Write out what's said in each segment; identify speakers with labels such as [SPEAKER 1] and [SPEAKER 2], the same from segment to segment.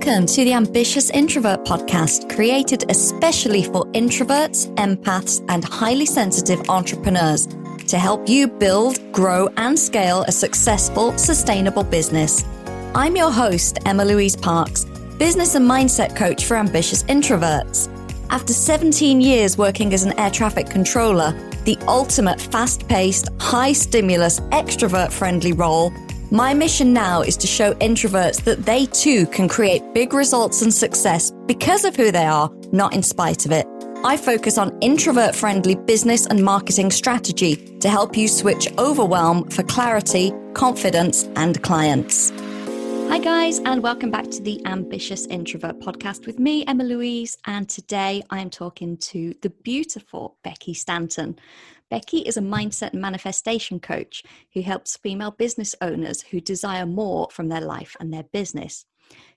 [SPEAKER 1] Welcome to the Ambitious Introvert podcast, created especially for introverts, empaths, and highly sensitive entrepreneurs to help you build, grow, and scale a successful, sustainable business. I'm your host, Emma-Louise Parks, business and mindset coach for ambitious introverts. After 17 years working as an air traffic controller, the ultimate fast-paced, high-stimulus, extrovert-friendly role, my mission now is to show introverts that they too can create big results and success because of who they are, not in spite of it. I focus on introvert-friendly business and marketing strategy to help you switch overwhelm for clarity, confidence, and clients. Hi guys, and welcome back to the Ambitious Introvert podcast with me, Emma-Louise, and today I am talking to the beautiful Becky Stanton. Becky is a mindset and manifestation coach who helps female business owners who desire more from their life and their business.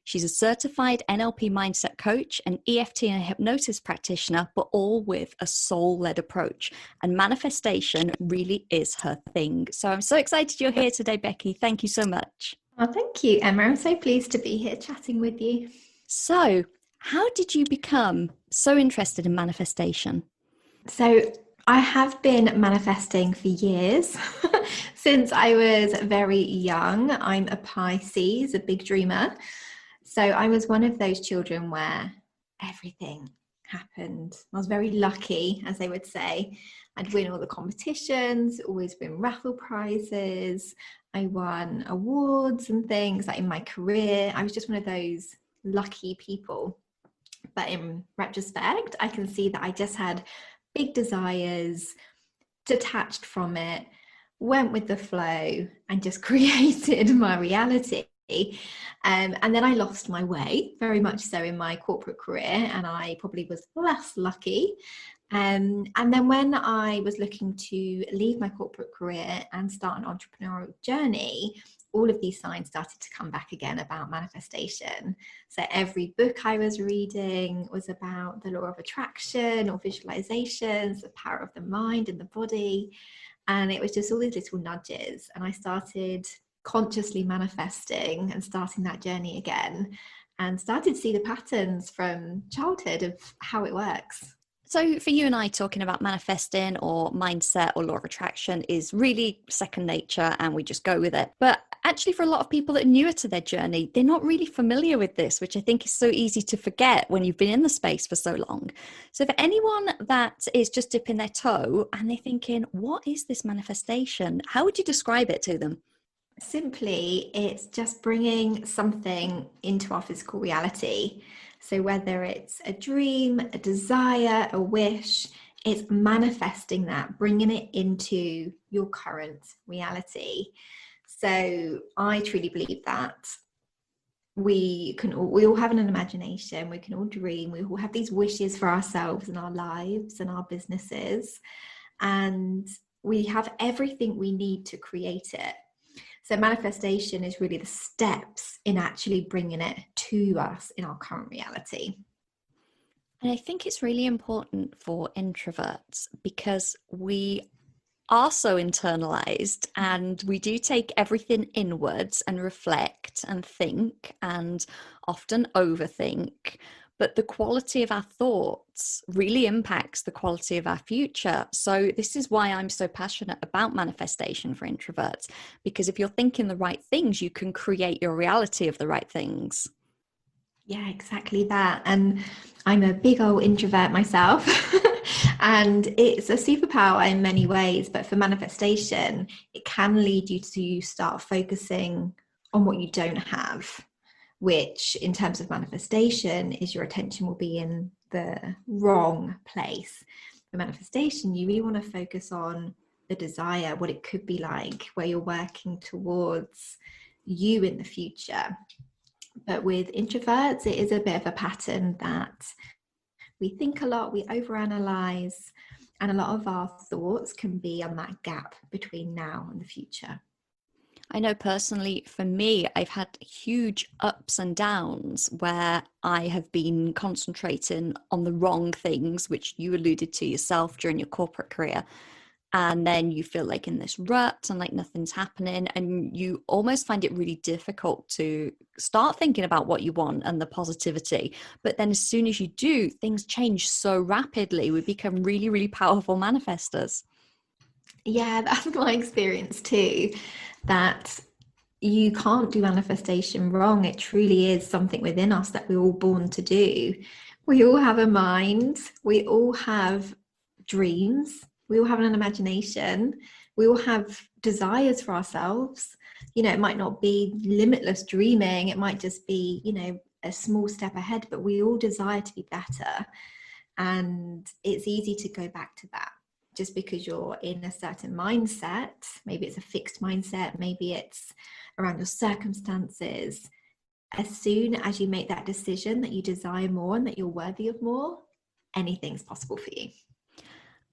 [SPEAKER 1] She's a certified NLP mindset coach, an EFT and hypnosis practitioner, but all with a soul-led approach. And manifestation really is her thing. So I'm so excited you're here today, Becky. Thank you so much.
[SPEAKER 2] Oh, thank you, Emma. I'm so pleased to be here chatting with you.
[SPEAKER 1] So, how did you become so interested in manifestation?
[SPEAKER 2] So, I have been manifesting for years, since I was very young. I'm a Pisces, a big dreamer. So I was one of those children where everything happened. I was very lucky, as they would say. I'd win all the competitions, always win raffle prizes. I won awards and things like in my career. I was just one of those lucky people. But in retrospect, I can see that I just had big desires, detached from it, went with the flow and just created my reality. And then I lost my way, very much so in my corporate career, and I probably was less lucky. And then when I was looking to leave my corporate career and start an entrepreneurial journey, all of these signs started to come back again about manifestation. So every book I was reading was about the law of attraction or visualizations, the power of the mind and the body. And it was just all these little nudges. And I started consciously manifesting and starting that journey again, and started to see the patterns from childhood of how it works.
[SPEAKER 1] So for you and I, talking about manifesting or mindset or law of attraction is really second nature and we just go with it. But actually for a lot of people that are newer to their journey, they're not really familiar with this, which I think is so easy to forget when you've been in the space for so long. So for anyone that is just dipping their toe and they're thinking, what is this manifestation? How would you describe it to them?
[SPEAKER 2] Simply, it's just bringing something into our physical reality. So whether it's a dream, a desire, a wish, it's manifesting that, bringing it into your current reality. So I truly believe that we all have an imagination, we can all dream, we all have these wishes for ourselves and our lives and our businesses, and we have everything we need to create it. So manifestation is really the steps in actually bringing it to us in our current reality.
[SPEAKER 1] And I think it's really important for introverts because we are so internalized and we do take everything inwards and reflect and think and often overthink. But the quality of our thoughts really impacts the quality of our future. So this is why I'm so passionate about manifestation for introverts, because if you're thinking the right things, you can create your reality of the right things.
[SPEAKER 2] Yeah, exactly that. And I'm a big old introvert myself. And it's a superpower in many ways, but for manifestation, it can lead you to start focusing on what you don't have, which in terms of manifestation is your attention will be in the wrong place. For manifestation, you really want to focus on the desire, what it could be like, where you're working towards you in the future. But with introverts, it is a bit of a pattern that we think a lot, we overanalyze, and a lot of our thoughts can be on that gap between now and the future.
[SPEAKER 1] I know personally for me, I've had huge ups and downs where I have been concentrating on the wrong things, which you alluded to yourself during your corporate career. and then you feel like in this rut and like nothing's happening, and you almost find it really difficult to start thinking about what you want and the positivity. But then as soon as you do, things change so rapidly. We become really, really powerful manifestors.
[SPEAKER 2] Yeah, that's my experience too, that you can't do manifestation wrong. It truly is something within us that we're all born to do. We all have a mind, we all have dreams, we all have an imagination, we all have desires for ourselves. It might not be limitless dreaming, it might just be, a small step ahead, but we all desire to be better. And it's easy to go back to that just because you're in a certain mindset. Maybe it's a fixed mindset, maybe it's around your circumstances. As soon as you make that decision that you desire more and that you're worthy of more, anything's possible for you.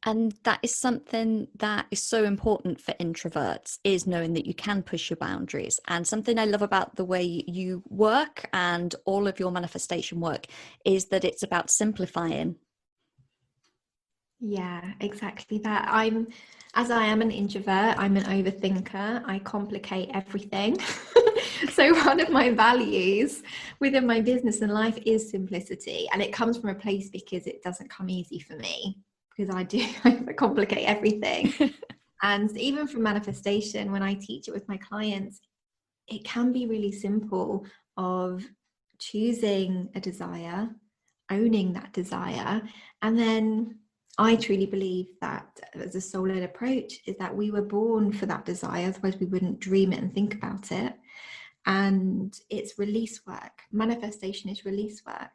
[SPEAKER 1] And that is something that is so important for introverts, is knowing that you can push your boundaries. And something I love about the way you work and all of your manifestation work is that it's about simplifying.
[SPEAKER 2] Yeah, exactly that. As I am an introvert, I'm an overthinker. I complicate everything. So one of my values within my business and life is simplicity. And it comes from a place because it doesn't come easy for me, because I complicate everything. And even from manifestation, when I teach it with my clients, it can be really simple, of choosing a desire, owning that desire, and then I truly believe that as a soul-led approach is that we were born for that desire, otherwise we wouldn't dream it and think about it. And it's release work. Manifestation is release work.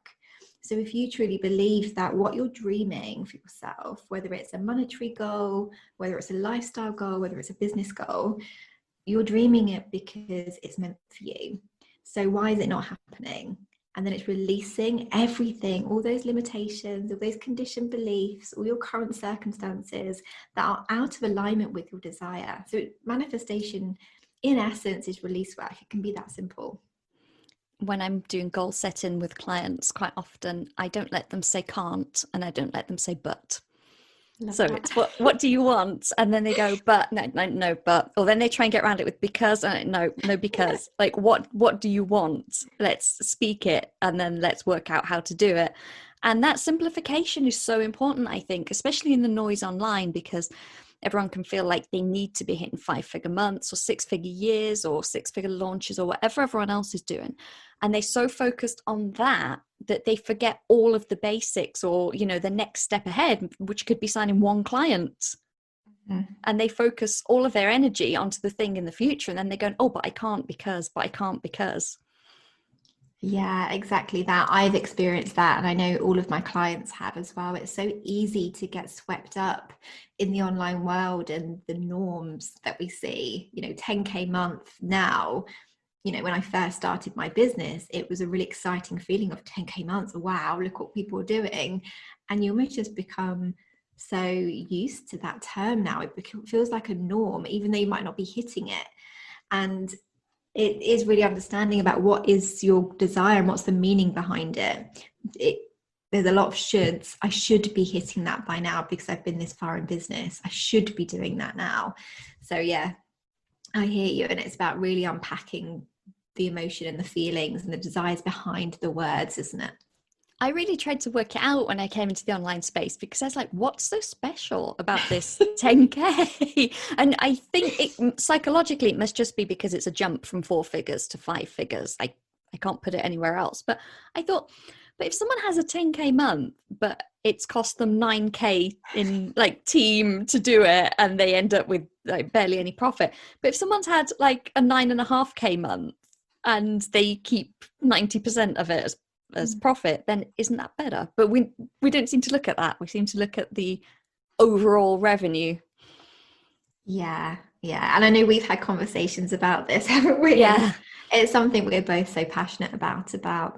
[SPEAKER 2] So if you truly believe that what you're dreaming for yourself, whether it's a monetary goal, whether it's a lifestyle goal, whether it's a business goal, you're dreaming it because it's meant for you. So why is it not happening? And then it's releasing everything, all those limitations, all those conditioned beliefs, all your current circumstances that are out of alignment with your desire. So manifestation, in essence, is release work. It can be that simple.
[SPEAKER 1] When I'm doing goal setting with clients, quite often I don't let them say can't, and I don't let them say but.
[SPEAKER 2] Love
[SPEAKER 1] So
[SPEAKER 2] that.
[SPEAKER 1] it's what do you want? And then they go, but no, but, or then they try and get around it with because, and no, because. Like, what do you want? Let's speak it, and then let's work out how to do it. And that simplification is so important, I think, especially in the noise online, because everyone can feel like they need to be hitting 5-figure months or 6-figure years or 6-figure launches or whatever everyone else is doing. And they're so focused on that they forget all of the basics, or, the next step ahead, which could be signing one client. Mm-hmm. And they focus all of their energy onto the thing in the future. And then they're going, oh, but I can't because.
[SPEAKER 2] Yeah, exactly that. I've experienced that, and I know all of my clients have as well. It's so easy to get swept up in the online world and the norms that we see, 10K month now. When I first started my business, it was a really exciting feeling of 10K months. Wow, look what people are doing. And you almost just become so used to that term now. It feels like a norm, even though you might not be hitting it. And it is really understanding about what is your desire and what's the meaning behind it. There's a lot of shoulds. I should be hitting that by now because I've been this far in business. I should be doing that now. So yeah, I hear you. And it's about really unpacking the emotion and the feelings and the desires behind the words, isn't it?
[SPEAKER 1] I really tried to work it out when I came into the online space, because I was like, what's so special about this 10K? And I think psychologically, it must just be because it's a jump from 4 figures to 5 figures. I can't put it anywhere else. But I thought, but if someone has a 10K month, but it's cost them 9K in like team to do it, and they end up with like barely any profit. But if someone's had like a 9.5K month and they keep 90% of it as profit, then isn't that better? But we don't seem to look at that. We seem to look at the overall revenue.
[SPEAKER 2] Yeah. And I know we've had conversations about this, haven't we?
[SPEAKER 1] Yeah.
[SPEAKER 2] It's something we're both so passionate about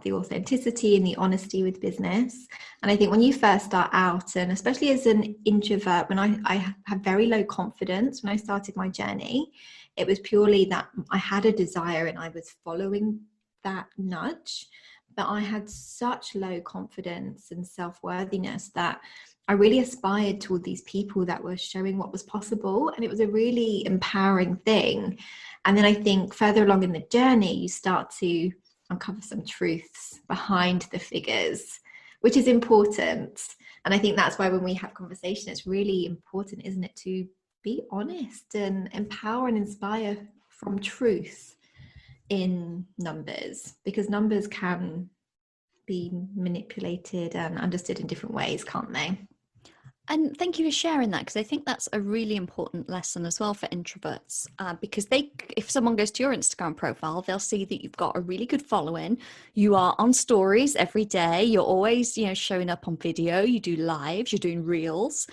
[SPEAKER 2] the authenticity and the honesty with business. And I think when you first start out, and especially as an introvert, when I had very low confidence when I started my journey, it was purely that I had a desire and I was following that nudge. But I had such low confidence and self-worthiness that I really aspired to all these people that were showing what was possible, and it was a really empowering thing. And then I think further along in the journey, you start to uncover some truths behind the figures, which is important. And I think that's why when we have conversation, it's really important, isn't it, to be honest and empower and inspire from truth in numbers, because numbers can be manipulated and understood in different ways, can't they?
[SPEAKER 1] And thank you for sharing that, because I think that's a really important lesson as well for introverts, because if someone goes to your Instagram profile, they'll see that you've got a really good following. You are on stories every day. You're always, showing up on video. You do lives, you're doing reels.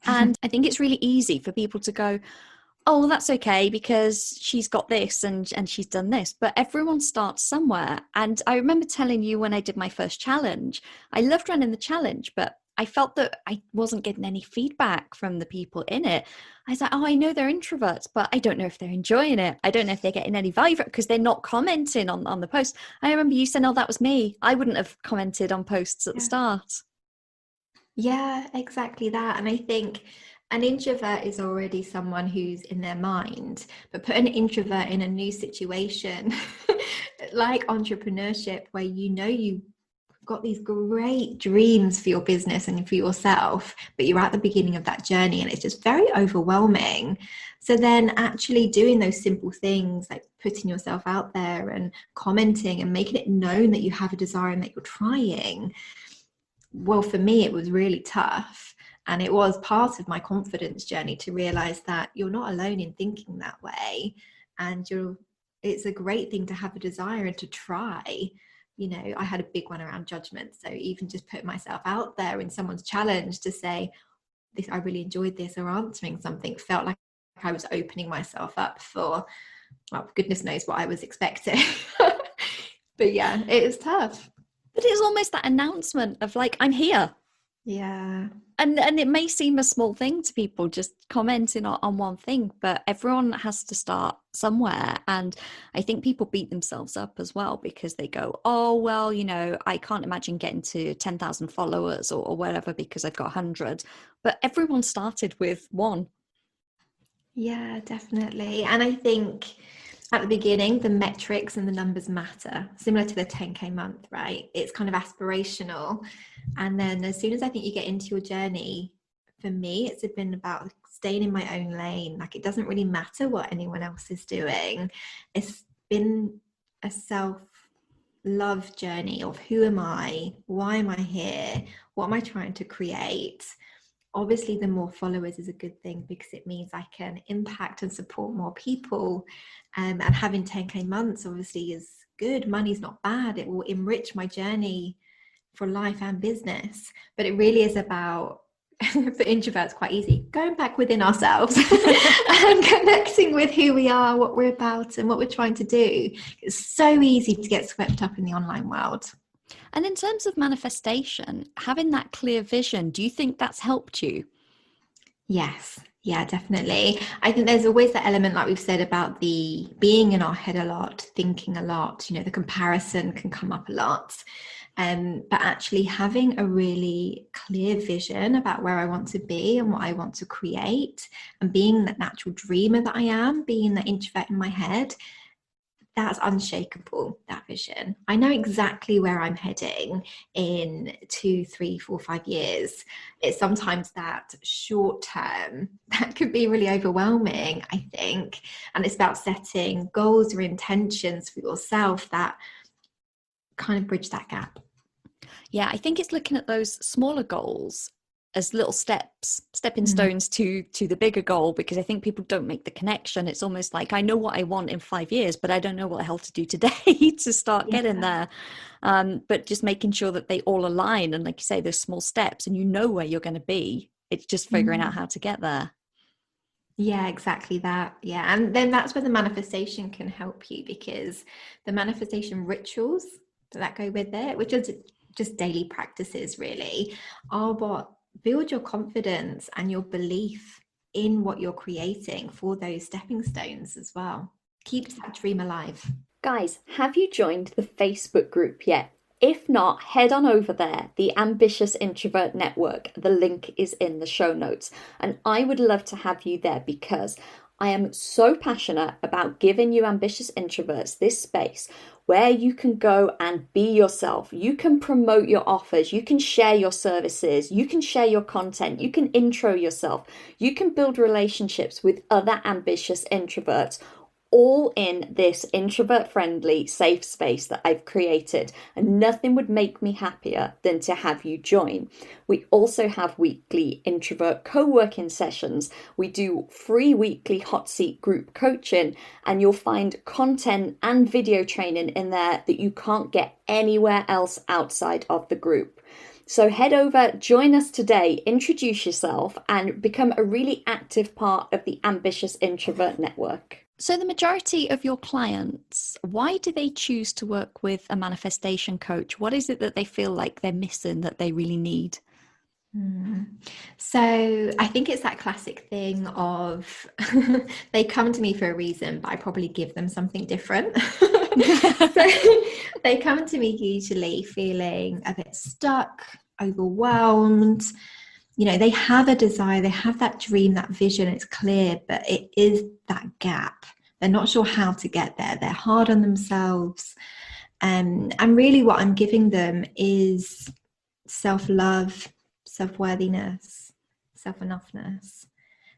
[SPEAKER 1] And I think it's really easy for people to go, oh, well, that's okay because she's got this and she's done this. But everyone starts somewhere. And I remember telling you when I did my first challenge, I loved running the challenge, but I felt that I wasn't getting any feedback from the people in it. I was like, oh, I know they're introverts, but I don't know if they're enjoying it. I don't know if they're getting any value because they're not commenting on the post. I remember you saying, oh, that was me. I wouldn't have commented on posts at the start.
[SPEAKER 2] Yeah, exactly that. And I think an introvert is already someone who's in their mind, but put an introvert in a new situation, like entrepreneurship, where you've got these great dreams for your business and for yourself, but you're at the beginning of that journey and it's just very overwhelming. So then actually doing those simple things like putting yourself out there and commenting and making it known that you have a desire and that you're trying. Well, for me, it was really tough. And it was part of my confidence journey to realize that you're not alone in thinking that way. And it's a great thing to have a desire and to try. I had a big one around judgment. So even just putting myself out there in someone's challenge to say, this, I really enjoyed this, or answering something, felt like I was opening myself up for, well, goodness knows what I was expecting. But yeah, it was tough.
[SPEAKER 1] But it's almost that announcement of like, I'm here.
[SPEAKER 2] Yeah.
[SPEAKER 1] And it may seem a small thing to people, just commenting on one thing, but everyone has to start somewhere. And I think people beat themselves up as well because they go, oh, well, I can't imagine getting to 10,000 followers or whatever because I've got 100. But everyone started with one.
[SPEAKER 2] Yeah, definitely. And I think at the beginning, the metrics and the numbers matter, similar to the 10K month, right? It's kind of aspirational. And then as soon as I think you get into your journey, for me, it's been about staying in my own lane. Like, it doesn't really matter what anyone else is doing. It's been a self-love journey of who am I? Why am I here? What am I trying to create? Obviously, the more followers is a good thing because it means I can impact and support more people. And having 10K months obviously is good. Money's not bad. It will enrich my journey for life and business. But it really is about, for introverts, quite easy, going back within ourselves and connecting with who we are, what we're about, and what we're trying to do. It's so easy to get swept up in the online world.
[SPEAKER 1] And in terms of manifestation, having that clear vision, do you think that's helped you?
[SPEAKER 2] Yes. Yeah, definitely. I think there's always that element, like we've said, about the being in our head a lot, thinking a lot, the comparison can come up a lot. But actually having a really clear vision about where I want to be and what I want to create, and being that natural dreamer that I am, being the introvert in my head, that's unshakable, that vision. I know exactly where I'm heading in 2, 3, 4, 5 years. It's sometimes that short term that could be really overwhelming, I think. And it's about setting goals or intentions for yourself that kind of bridge that gap.
[SPEAKER 1] Yeah, I think it's looking at those smaller goals as little stepping stones to the bigger goal, because I think people don't make the connection. It's almost like, I know what I want in 5 years, but I don't know what the hell to do today to start getting there. But just making sure that they all align, and like you say, there's small steps and you know where you're going to be. It's just figuring out how to get there.
[SPEAKER 2] Yeah, exactly that. Yeah. And then that's where the manifestation can help you, because the manifestation rituals that go with it, which is just daily practices really, are what build your confidence and your belief in what you're creating for those stepping stones as well. Keeps that dream alive.
[SPEAKER 1] Guys, have you joined the Facebook group yet? If not, head on over there, the Ambitious Introvert Network. The link is in the show notes. And I would love to have you there because I am so passionate about giving you ambitious introverts this space where you can go and be yourself. You can promote your offers, you can share your services, you can share your content, you can intro yourself, you can build relationships with other ambitious introverts, all in this introvert friendly safe space that I've created, and nothing would make me happier than to have you join. We also have weekly introvert co-working sessions. We do free weekly hot seat group coaching, and you'll find content and video training in there that you can't get anywhere else outside of the group. So head over, join us today, introduce yourself, and become a really active part of the Ambitious Introvert Network. So the majority of your clients, why do they choose to work with a manifestation coach? What is it that they feel like they're missing that they really need?
[SPEAKER 2] So I think it's that classic thing of they come to me for a reason, but I probably give them something different. So they come to me usually feeling a bit stuck, overwhelmed. They have a desire, they have that dream, that vision, it's clear, but it is that gap. They're not sure how to get there. They're hard on themselves. And really what I'm giving them is self-love, self-worthiness, self-enoughness.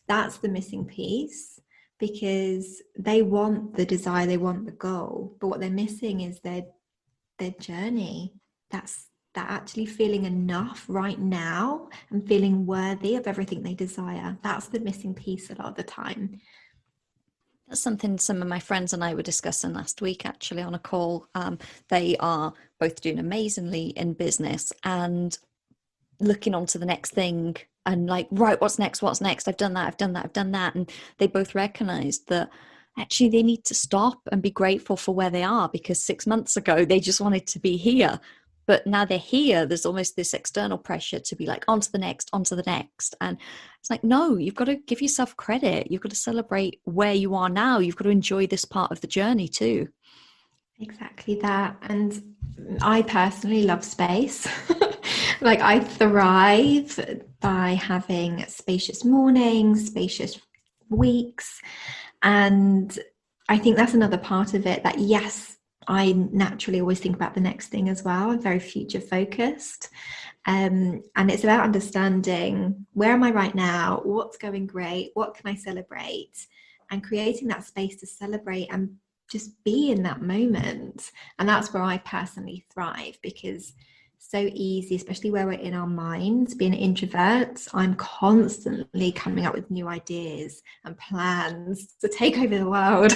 [SPEAKER 2] That's the missing piece, because they want the desire, they want the goal, but what they're missing is their journey. That's actually feeling enough right now and feeling worthy of everything they desire. That's the missing piece a lot of the time.
[SPEAKER 1] That's something some of my friends and I were discussing last week, actually, on a call. They are both doing amazingly in business and looking on to the next thing and like, right, what's next? I've done that. And they both recognized that actually they need to stop and be grateful for where they are, because 6 months ago, they just wanted to be here. But now they're here, there's almost this external pressure to be like, on to the next. And it's like, no, you've got to give yourself credit. You've got to celebrate where you are now. You've got to enjoy this part of the journey too.
[SPEAKER 2] Exactly that. And I personally love space. Like I thrive by having spacious mornings, spacious weeks. And I think that's another part of it, that yes, I naturally always think about the next thing as well. I'm very future focused. And it's about understanding, where am I right now? What's going great? What can I celebrate? And creating that space to celebrate and just be in that moment. And that's where I personally thrive, because so easy, especially where we're in our minds, being introverts, I'm constantly coming up with new ideas and plans to take over the world.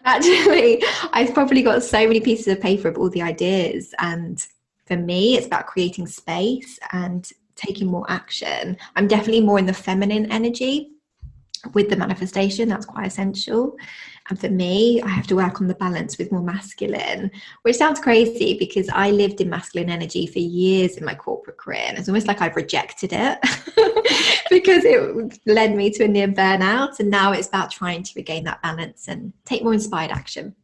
[SPEAKER 2] Actually, I've probably got so many pieces of paper of all the ideas, and for me it's about creating space and taking more action. I'm definitely more in the feminine energy with the manifestation. That's quite essential. And for me, I have to work on the balance with more masculine, which sounds crazy because I lived in masculine energy for years in my corporate career. And it's almost like I've rejected it because it led me to a near burnout. And now it's about trying to regain that balance and take more inspired action.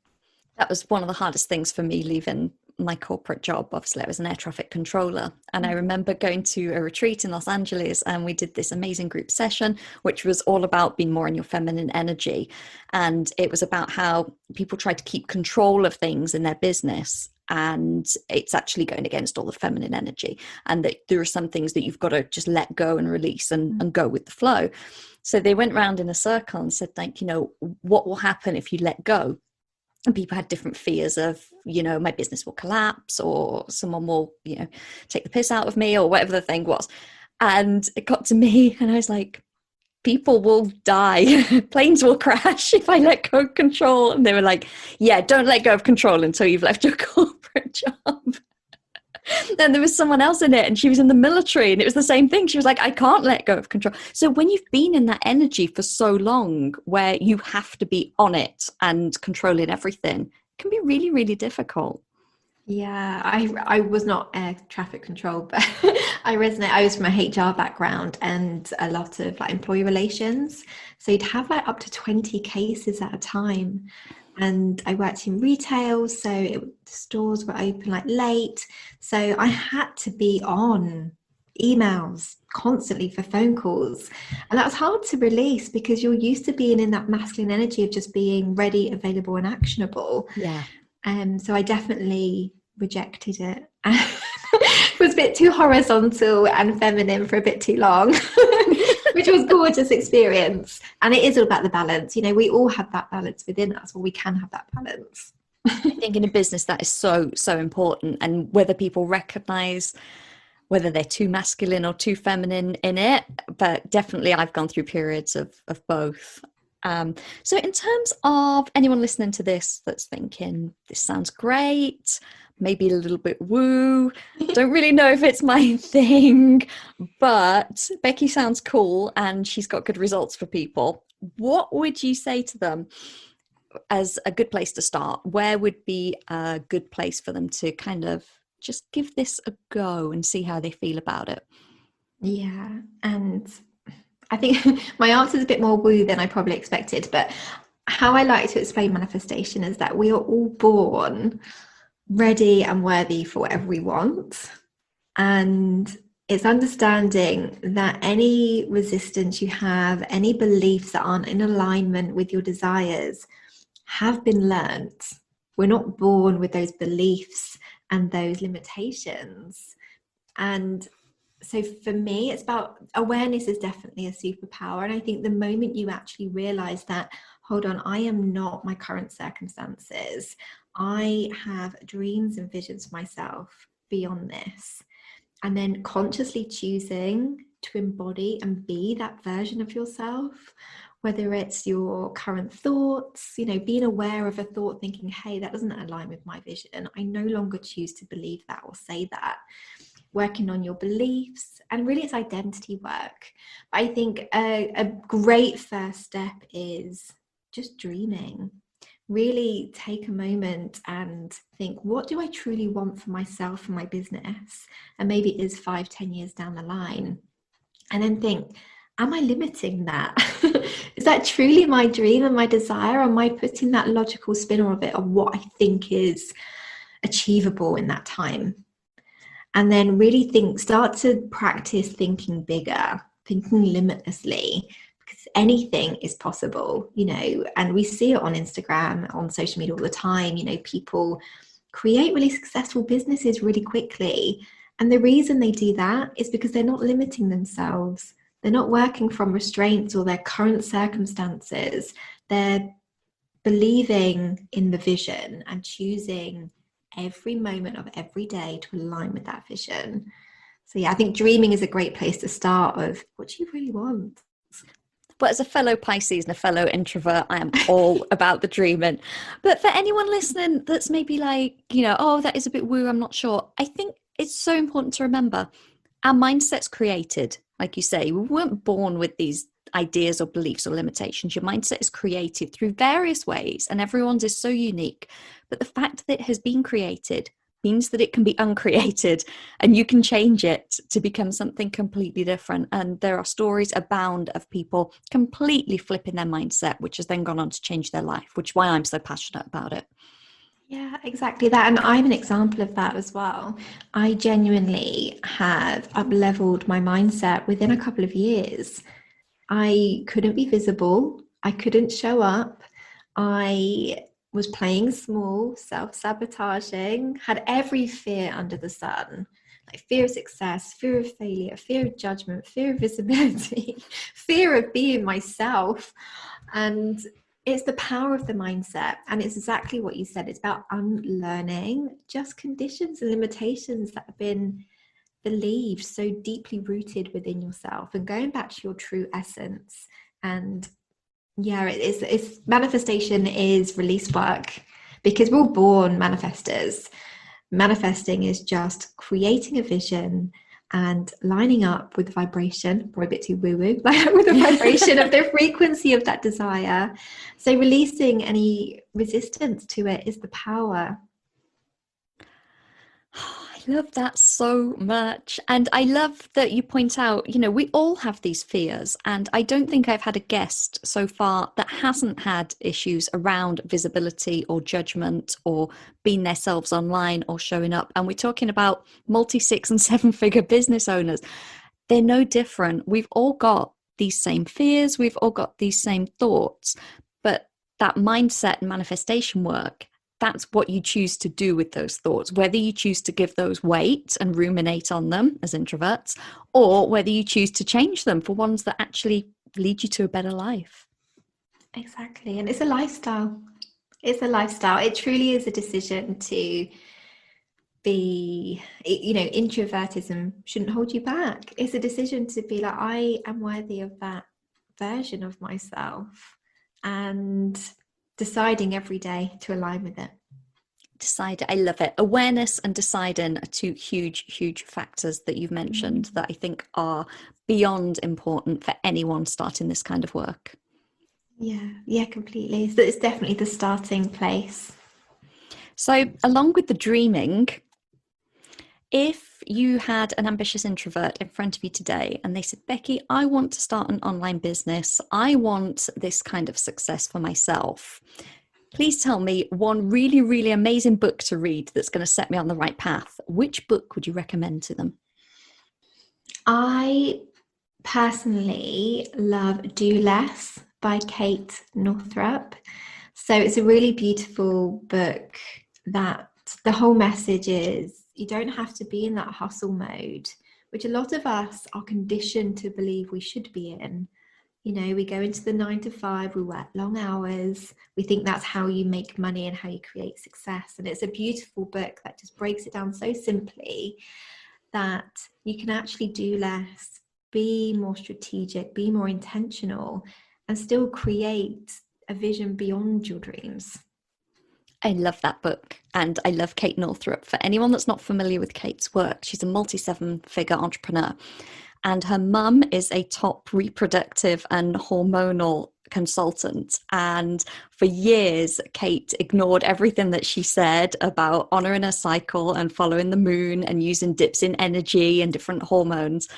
[SPEAKER 1] That was one of the hardest things for me leaving my corporate job. Obviously I was an air traffic controller, and I remember going to a retreat in Los Angeles, and we did this amazing group session which was all about being more in your feminine energy. And it was about how people try to keep control of things in their business, and it's actually going against all the feminine energy, and that there are some things that you've got to just let go and release and go with the flow. So they went round in a circle and said, like, what will happen if you let go? And people had different fears of, my business will collapse, or someone will, take the piss out of me, or whatever the thing was. And it got to me and I was like, people will die. Planes will crash if I let go of control. And they were like, yeah, don't let go of control until you've left your corporate job. Then there was someone else in it, and she was in the military, and it was the same thing. She was like, I can't let go of control. So when you've been in that energy for so long where you have to be on it and controlling everything, it can be really, really difficult.
[SPEAKER 2] Yeah, I was not air traffic control, but I resonate. I was from a HR background and a lot of like employee relations. So you'd have like up to 20 cases at a time. and I worked in retail, so the stores were open like late. So I had to be on emails constantly for phone calls. And that was hard to release because you're used to being in that masculine energy of just being ready, available, and actionable.
[SPEAKER 1] Yeah.
[SPEAKER 2] So I definitely rejected it. It was a bit too horizontal and feminine for a bit too long, which was a gorgeous experience. And it is all about the balance. You know, we all have that balance within us, or we can have that balance.
[SPEAKER 1] I think in a business that is so, so important. And whether people recognize whether they're too masculine or too feminine in it, but definitely I've gone through periods of both. So in terms of anyone listening to this that's thinking, this sounds great, maybe a little bit woo, don't really know if it's my thing, but Becky sounds cool and she's got good results for people. What would you say to them as a good place to start? Where would be a good place for them to kind of just give this a go and see how they feel about it?
[SPEAKER 2] Yeah. And I think my answer is a bit more woo than I probably expected, but how I like to explain manifestation is that we are all born ready and worthy for whatever we want. And it's understanding that any resistance you have, any beliefs that aren't in alignment with your desires have been learnt. We're not born with those beliefs and those limitations. And so for me, it's about awareness is definitely a superpower. And I think the moment you actually realize that, hold on, I am not my current circumstances. I have dreams and visions for myself beyond this. And then consciously choosing to embody and be that version of yourself, whether it's your current thoughts, you know, being aware of a thought, thinking, hey, that doesn't align with my vision. I no longer choose to believe that or say that. Working on your beliefs, and really it's identity work. I think a great first step is just dreaming. Really take a moment and think, what do I truly want for myself and my business? And maybe it is 5-10 years down the line. And then think, am I limiting that? Is that truly my dream and my desire? Or am I putting that logical spin on it of what I think is achievable in that time? And then really start to practice thinking bigger, thinking limitlessly, because anything is possible, you know, and we see it on Instagram, on social media all the time. You know, people create really successful businesses really quickly. And the reason they do that is because they're not limiting themselves. They're not working from restraints or their current circumstances. They're believing in the vision and choosing every moment of every day to align with that vision. So yeah, I think dreaming is a great place to start of what do you really want?
[SPEAKER 1] But as a fellow Pisces and a fellow introvert, I am all about the dreaming. But for anyone listening that's maybe like, you know, oh, that is a bit woo, I'm not sure. I think it's so important to remember our mindset's created. Like you say, we weren't born with these ideas or beliefs or limitations. Your mindset is created through various ways, and everyone's is so unique. But the fact that it has been created means that it can be uncreated, and you can change it to become something completely different. And there are stories abound of people completely flipping their mindset, which has then gone on to change their life, which is why I'm so passionate about it.
[SPEAKER 2] Yeah, exactly that. And I'm an example of that as well. I genuinely have up-leveled my mindset within a couple of years. I couldn't be visible. I couldn't show up. I was playing small, self-sabotaging, had every fear under the sun, like fear of success, fear of failure, fear of judgment, fear of visibility, fear of being myself. And it's the power of the mindset. And it's exactly what you said. It's about unlearning just conditions and limitations that have been believed so deeply rooted within yourself and going back to your true essence. And yeah, it's manifestation is release work, because we're all born manifestors. Manifesting is just creating a vision and lining up with the vibration, probably a bit too woo-woo, with the vibration of the frequency of that desire. So releasing any resistance to it is the power.
[SPEAKER 1] I love that so much. And I love that you point out, we all have these fears. And I don't think I've had a guest so far that hasn't had issues around visibility or judgment or being themselves online or showing up. And we're talking about multi-6 and 7-figure business owners. They're no different. We've all got these same fears. We've all got these same thoughts. But that mindset and manifestation work, that's what you choose to do with those thoughts, whether you choose to give those weight and ruminate on them as introverts, or whether you choose to change them for ones that actually lead you to a better life.
[SPEAKER 2] Exactly. And it's a lifestyle. It's a lifestyle. It truly is a decision to be, introvertism shouldn't hold you back. It's a decision to be like, I am worthy of that version of myself, and deciding every day to align with it.
[SPEAKER 1] Decide. I love it. Awareness and deciding are two huge factors that you've mentioned that I think are beyond important for anyone starting this kind of work.
[SPEAKER 2] Yeah, completely. So it's definitely the starting place.
[SPEAKER 1] So along with the dreaming, if you had an ambitious introvert in front of you today and they said, Becky, I want to start an online business. I want this kind of success for myself. Please tell me one really, really amazing book to read that's going to set me on the right path. Which book would you recommend to them?
[SPEAKER 2] I personally love Do Less by Kate Northrup. So it's a really beautiful book that the whole message is you don't have to be in that hustle mode, which a lot of us are conditioned to believe we should be in. We go into the 9 to 5, we work long hours, we think that's how you make money and how you create success. And it's a beautiful book that just breaks it down so simply that you can actually do less, be more strategic, be more intentional, and still create a vision beyond your dreams.
[SPEAKER 1] I love that book, and I love Kate Northrup. For anyone that's not familiar with Kate's work, she's a multi-7-figure entrepreneur, and her mum is a top reproductive and hormonal consultant. And for years, Kate ignored everything that she said about honoring her cycle and following the moon and using dips in energy and different hormones.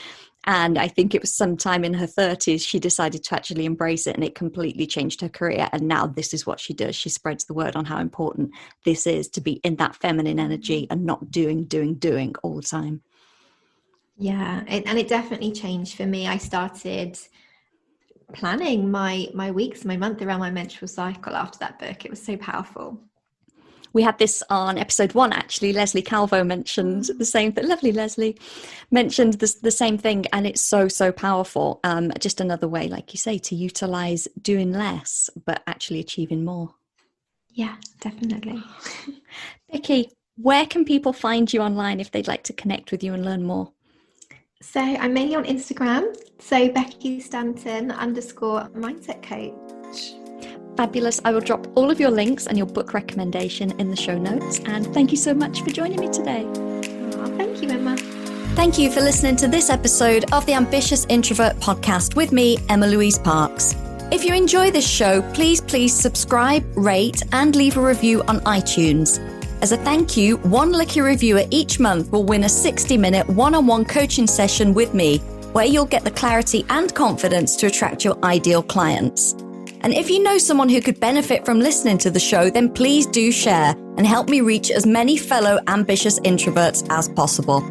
[SPEAKER 1] And I think it was sometime in her 30s, she decided to actually embrace it, and it completely changed her career. And now this is what she does. She spreads the word on how important this is to be in that feminine energy and not doing all the time.
[SPEAKER 2] Yeah, and it definitely changed for me. I started planning my weeks, my month around my menstrual cycle after that book. It was so powerful.
[SPEAKER 1] We had this on episode 1, actually. Leslie Calvo mentioned the same thing. Lovely Leslie mentioned the same thing, and it's so powerful. Just another way, like you say, to utilize doing less, but actually achieving more.
[SPEAKER 2] Yeah, definitely.
[SPEAKER 1] Becky, where can people find you online if they'd like to connect with you and learn more?
[SPEAKER 2] So I'm mainly on Instagram. So Becky Stanton _mindset coach.
[SPEAKER 1] Fabulous. I will drop all of your links and your book recommendation in the show notes. And thank you so much for joining me today.
[SPEAKER 2] Oh, thank you, Emma.
[SPEAKER 1] Thank you for listening to this episode of the Ambitious Introvert podcast with me, Emma-Louise Parks. If you enjoy this show, please subscribe, rate, and leave a review on iTunes. As a thank you, one lucky reviewer each month will win a 60-minute one-on-one coaching session with me, where you'll get the clarity and confidence to attract your ideal clients. And if you know someone who could benefit from listening to the show, then please do share and help me reach as many fellow ambitious introverts as possible.